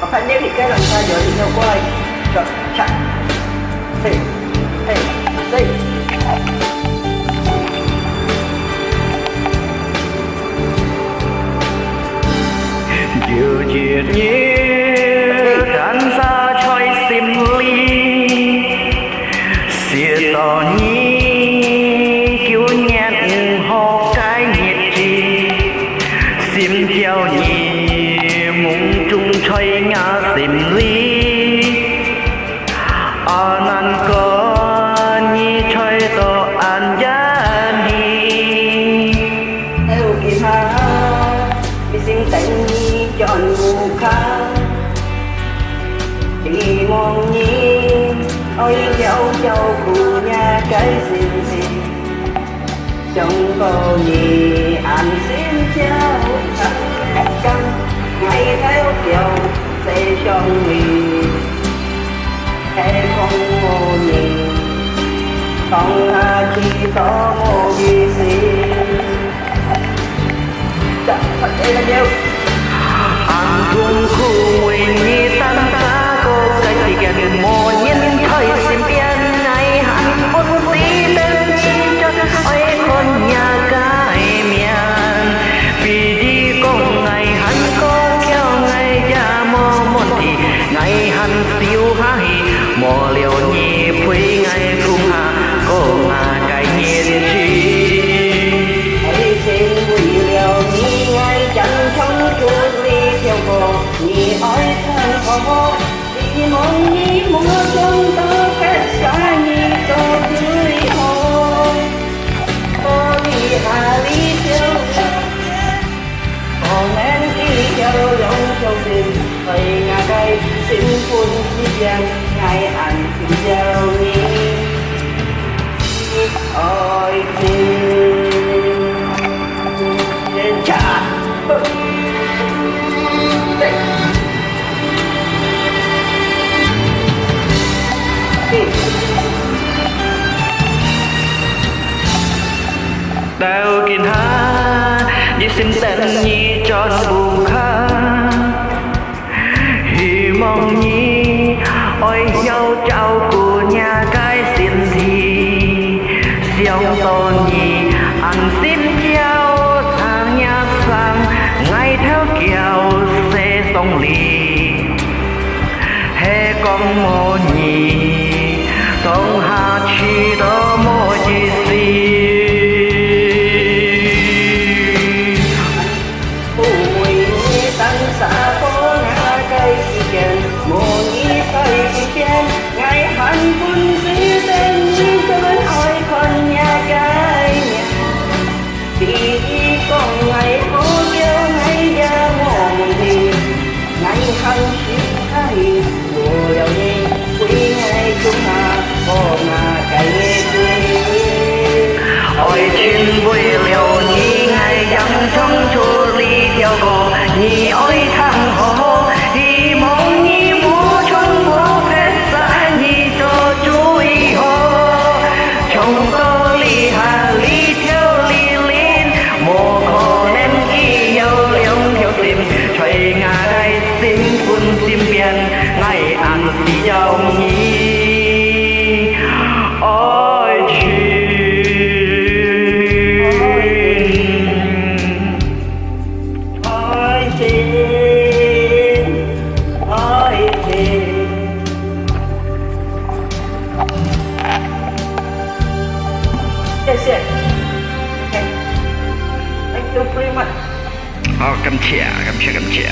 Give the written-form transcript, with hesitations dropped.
我看那里该人家有人要过来，走，看，嘿，嘿，嘿。Điều diệt như tràn ra trôi sim ly xìa tỏ nhi cứu nhạt hò cái nhiệt trì sim theo nhì mùng trung trôi ngã sim ly nan có nhi trôi tỏ an giá đi theo kỳ ha bị sinh tình chọn mù khá chỉ mong nhi ôi dấu châu của nhà cái gì trong cô nhì anh xin cháu thằng căng ngày theo chiều sẽ trong mì hay không mô nhì không chỉ có mô gì chắc thật đây là nhiều anh thương khu nguyện nhi tan xa cô cái gì gần mùa nhân thời xin biên ngày hạnh phúc tí tên chi cho ôi con nhà cái miền vì đi con ngày hạnh có theo ngày gia mô môn thì ngày hạnh siêu hai mùa liều nhi phui ngày cùng hà cô ngà cái nhiên chi hãy xin vui liều nhi ngày chẳng trong chuột theo cô nhị ôi thân hồ đi mong nhị mua trong tơ kết xa nhị tô dưới hồ cô đi hà lý châu còn em đi theo lòng châu tình vậy ngà cây xin phun chi gian ngày anh xin giao nhị ôi tình lên trả đau kiên ha như xin tên nhi tròn buồn khá hy mong nhi ôi nhau trao của nhà cái xin gì xiao to nhi ăn xin trao thang nhà sang ngày theo kiều xe sông lì hè con mô nhi tông hà chi đó mô chi si xa phố ngã cây chèn mùa nhí cây chèn ngày hạnh quân sĩ tên như tên ôi con nhà cái nhà vì con ngày phố kêu ngày ra mòn thì ngày hạnh sĩ hay mùa đầu đi quý ngày cũng mà con nhà cây ôi chuyên vui liều nhi ngày dặm trong chùa ly theo cô nhi ôi thằng hồ thì mong nhi mua trong bố phép xã nhi cho chú ý hồ trong tô ly hà ly theo ly lên mồ khổ nên khi nhau liông theo tìm trời ngà đây xin phun xin biên ngày ăn xì dâu nhi ôi That's it. Okay. Thank you very much. cầm chè